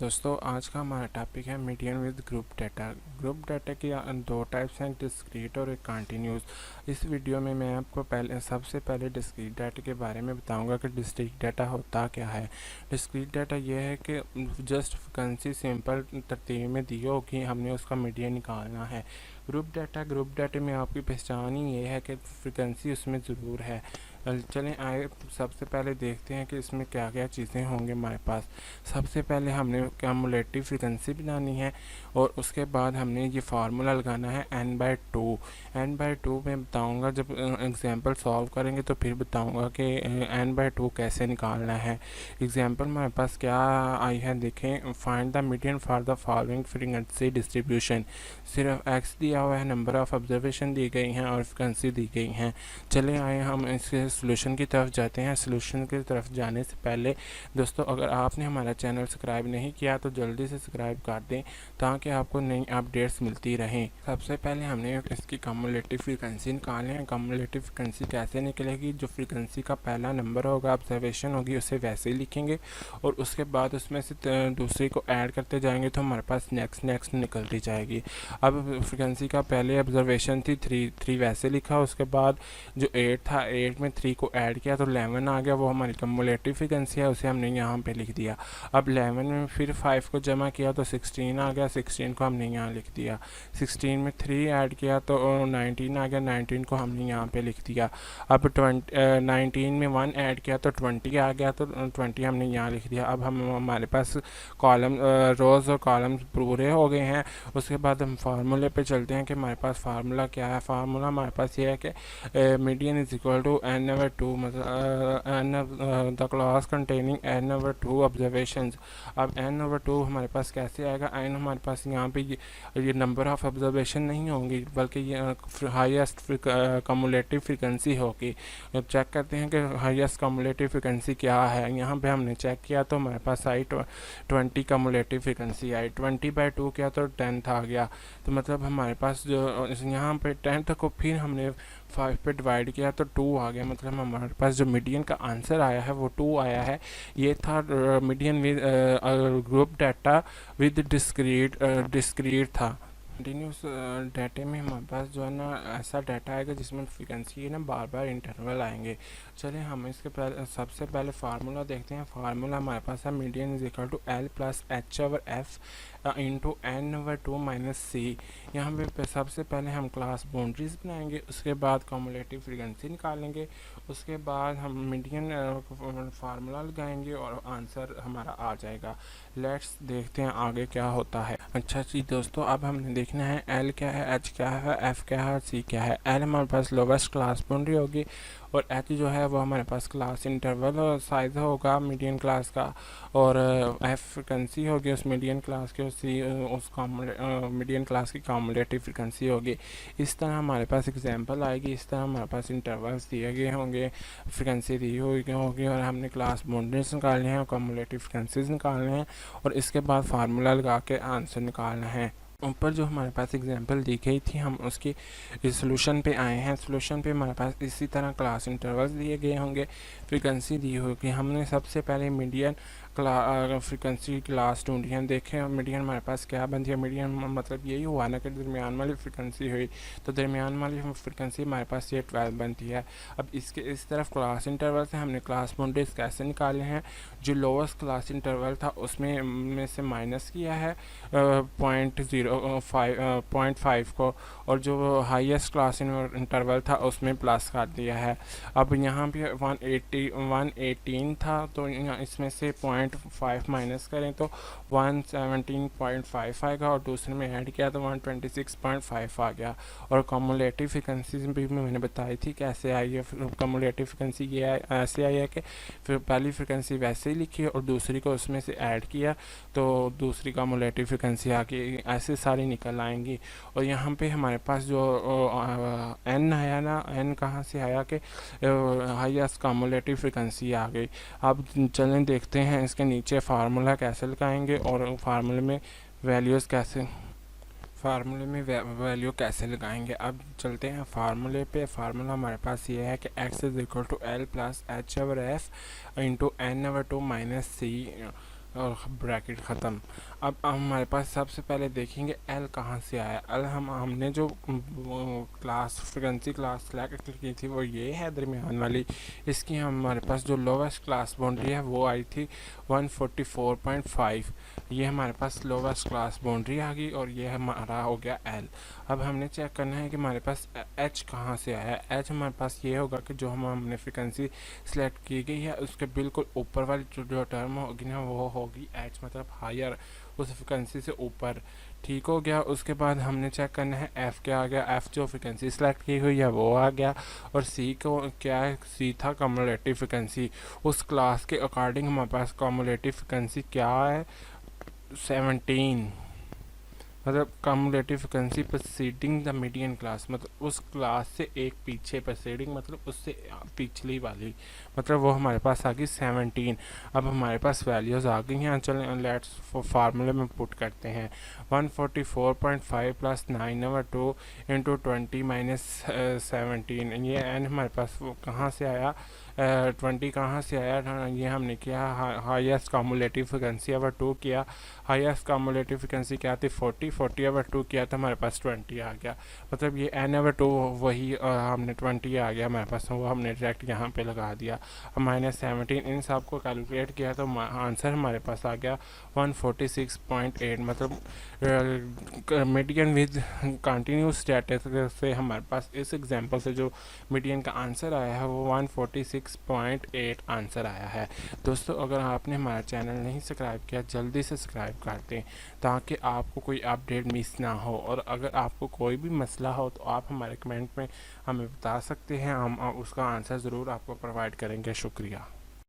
दोस्तों आज का हमारा टॉपिक है median with group data. Group data की दो टाइप्स हैं, डिस्क्रीट और एक कंटिन्यूस। इस वीडियो में मैं आपको सबसे पहले डिस्क्रीट डाटा के बारे में बताऊंगा कि डिस्क्रीट डाटा होता क्या है। डिस्क्रीट डाटा ये है कि जस्ट फ्रीक्वेंसी सिंपल तरतीब में दी होगी, हमने उसका मीडियन निकालना है। ग्रुप डाटा में आपकी पहचान ही ये है कि फ्रीक्वेंसी उसमें ज़रूर है। चलें आए सबसे पहले देखते हैं कि इसमें क्या क्या चीज़ें होंगे हमारे पास। सबसे पहले हमने क्यूमुलेटिव फ्रीक्वेंसी बनानी है और उसके बाद हमने ये फार्मूला लगाना है n/2। n/2 में बताऊंगा, जब एग्जांपल सॉल्व करेंगे तो फिर बताऊंगा कि n/2 कैसे निकालना है। एग्जांपल हमारे पास क्या आई है, देखें। Find the median for the following frequency distribution. सिर्फ x दिया हुआ है, नंबर ऑफ ऑब्जर्वेशन दी गई हैं और फ्रीक्वेंसी दी गई हैं। चले आए हम इसके सोल्यूशन की तरफ जाते हैं। सोल्यूशन की तरफ जाने से पहले दोस्तों, अगर आपने हमारा चैनल सब्सक्राइब नहीं किया तो जल्दी से सब्सक्राइब कर दें ताकि आपको नई अपडेट्स मिलती रहें। सबसे पहले हमने इसकी कम्युलेटिव फ्रीक्वेंसी निकालनी है। कम्युलेटिव फ्रीक्वेंसी कैसे निकलेगी? जो फ्रीक्वेंसी का पहला नंबर होगा, ऑब्जर्वेशन होगी, उसे वैसे ही लिखेंगे और उसके बाद उसमें से दूसरी को ऐड करते जाएंगे तो हमारे पास नेक्स्ट निकलती जाएगी। अब फ्रीक्वेंसी का पहले ऑब्जर्वेशन थी 3 वैसे लिखा, उसके बाद जो 8 था 8 में 3 को ऐड किया तो 11 आ गया, वो हमारी कम्युलेटिव फ्रीक्वेंसी है, उसे हमने यहाँ पे लिख दिया। अब 11 में फिर 5 को जमा किया तो 16 आ गया, 16 को हमने यहाँ लिख दिया। 16 में 3 ऐड किया तो 19 आ गया, 19 को हमने यहाँ पे लिख दिया। अब 19 में 1 ऐड किया तो 20 आ गया, तो 20 हमने यहाँ लिख दिया। अब हमारे पास कॉलम रोज़ और कॉलम्स पूरे हो गए हैं। उसके बाद हम फार्मूले पे चलते हैं कि हमारे पास फार्मूला क्या है। फार्मूला हमारे पास ये है कि median is equal to n/2, मतलब the class containing n/2 observations. अब n/2 हमारे पास कैसे आएगा? n हमारे पास यहाँ पे ये नंबर ऑफ ऑब्जर्वेशन नहीं होंगी बल्कि ये हाईएस्ट कम्युलेटिव फ्रीक्वेंसी होगी। चेक करते हैं कि हाईएस्ट कम्युलेटिव फ्रीक्वेंसी क्या है। यहाँ पे हमने चेक किया तो हमारे पास आई 20 कम्युलेटिव फ्रीक्वेंसी आई। 20/2 किया तो 10 आ गया, तो मतलब हमारे पास जो यहाँ पे 10 को फिर हमने 5 पे डिवाइड किया तो 2 आ गया, मतलब हमारे पास जो मीडियन का आंसर आया है वो 2 आया है। ये था median with group data with discrete था। कंटिन्यूस डाटे में हमारे पास जो है ना ऐसा डाटा आएगा जिसमें फ्रीक्वेंसी है ना बार बार इंटरवल आएंगे। चलिए हम इसके पहले सबसे पहले फार्मूला देखते हैं। फार्मूला हमारे पास है median is equal to L plus H/F into n/2 minus C. यहाँ पे सबसे पहले हम क्लास बाउंड्रीज बनाएंगे, उसके बाद कम्युलेटिव फ्रीक्वेंसी निकालेंगे, उसके बाद हम मीडियन फार्मूला लगाएंगे और आंसर हमारा आ जाएगा। लेट्स देखते हैं आगे क्या होता है। अच्छा जी दोस्तों, अब हमने देखना है L क्या है, H क्या है, F क्या है, C क्या है। L हमारे पास लोवेस्ट क्लास बाउंड्री होगी और H जो है वो हमारे पास क्लास इंटरवल और साइज होगा मीडियन क्लास का, और F फ्रिक्वेंसी होगी उस मीडियन क्लास की, और C उस मीडियन क्लास की कम्युलेटिव फ्रिक्वेंसी होगी। इस तरह हमारे पास एग्जांपल आएगी, इस तरह हमारे पास इंटरवल्स दिए गए होंगे, फ्रिक्वेंसी दी होगी और हमने क्लास बाउंड्रीज निकालने हैं और कम्युलेटिव फ्रिक्वेंसीज निकालने हैं और इसके बाद फार्मूला लगा के आंसर निकालना है। ऊपर जो हमारे पास एग्जांपल दी गई थी हम उसकी सोल्यूशन पे आए हैं। सोल्यूशन पे हमारे पास इसी तरह क्लास इंटरवल्स दिए गए होंगे, फ्रीक्वेंसी दी होगी। हमने सबसे पहले मीडियन फ्रीक्वेंसी क्लास ढूंढी है। देखें मीडियन हमारे पास क्या बनती है। मीडियन मतलब यही हुआ ना कि दरमियान वाली फ्रीक्वेंसी हुई, तो दरमियान वाली फ्रीक्वेंसी हमारे पास ये 12 बनती है। अब इसके इस तरफ क्लास इंटरवल से हमने क्लास बाउंड्रीज कैसे निकाले हैं। जो लोवेस्ट क्लास इंटरवल था उसमें से माइनस किया है 0.5 को, और जो हाईएस्ट क्लास इंटरवल था उसमें प्लस कर दिया है। अब यहाँ पे 118 था तो इसमें से 0.5 माइनस करें तो 117.5 आएगा और दूसरे में ऐड किया तो 126.5 आ गया। और कम्युलेटिव फ्रिक्वेंसी भी मैंने बताई थी कैसे आई है। कम्युलेटिव फ्रिक्वेंसी ये ऐसे आई है कि फिर पहली फ्रिक्वेंसी वैसे ही लिखी और दूसरी को उसमें से ऐड किया तो दूसरी कम्युलेटिव फ्रिक्वेंसी आके ऐसे सारी निकल आएंगी। और यहाँ पे हमारे पास जो n आया ना, n कहाँ से आया कि हाईएस्ट कम्युलेटिव फ्रिक्वेंसी आ गई। अब चलें देखते हैं इसके नीचे फार्मूला कैसे लगाएंगे और वैल्यू कैसे लगाएंगे। अब चलते हैं फार्मूले पे। फार्मूला हमारे पास ये है कि x is equal to L plus H/F into n/2 minus C। और ब्रैकेट ख़त्म। अब हमारे पास सबसे पहले देखेंगे एल कहाँ से आया। एल हमने जो क्लास फ्रीक्वेंसी क्लास सेलेक्ट की थी वो ये है दरमियान वाली। इसकी हमारे पास जो लोवेस्ट क्लास बाउंड्री है वो आई थी 144.5। ये हमारे पास लोवेस्ट क्लास बाउंड्री आ गई और ये हमारा हो गया एल। अब हमने चेक करना है कि हमारे पास एच कहाँ से आया है। एच हमारे पास ये होगा कि जो हमने फ्रीक्वेंसी सेलेक्ट की गई है उसके बिल्कुल ऊपर वाली जो टर्म होगी ना वो होगी एच, मतलब हायर, उस फ्रिक्वेंसी से ऊपर। ठीक हो गया। उसके बाद हमने चेक करना है एफ़ क्या आ गया। एफ़ जो फ्रिक्वेंसी सेलेक्ट की हुई है वो आ गया। और सी को क्या है, सी था कम्युलेटिव फ्रिक्वेंसी। उस क्लास के अकॉर्डिंग हमारे पास कम्युलेटिव फ्रिक्वेंसी क्या है, 17, मतलब cumulative frequency preceding the median class, मतलब उस क्लास से एक पीछे, प्रीसीडिंग मतलब उससे पिछली वाली, मतलब वो हमारे पास आ गई 17। अब हमारे पास वैल्यूज़ आ गई हैं। चलें लेट्स फार्मूले में पुट करते हैं। 144.5 प्लस 9/2 इंटू 20 माइनस 17। ये एन हमारे पास वो कहाँ से आया, 20 कहाँ से आया, ये हमने किया हाईएस्ट कम्युलेटिव फ्रिक्वेंसी ओवर 2 किया। हाईएस्ट कम्युलेटिव फ्रिक्वेंसी क्या थी 40 ओवर 2 किया तो हमारे पास 20 आ गया। मतलब ये एन ओवर 2 वही हमने 20 आ गया हमारे पास, वो हमने डायरेक्ट यहाँ पे लगा दिया। अब -17 इन सब को कैलकुलेट किया तो आंसर हमारे पास आ गया 146.8। मतलब मीडियन विद कंटिन्यूस स्टेटस से हमारे पास इस एग्जांपल से जो मीडियन का आंसर आया है वो 146.8 आंसर आया है। दोस्तों अगर आपने हमारा चैनल नहीं सब्सक्राइब किया जल्दी से सब्सक्राइब कर दें ताकि आपको कोई अपडेट मिस ना हो। और अगर आपको कोई भी मसला हो तो आप हमारे कमेंट में हमें बता सकते हैं, हम उसका आंसर ज़रूर आपको प्रोवाइड करेंगे। शुक्रिया।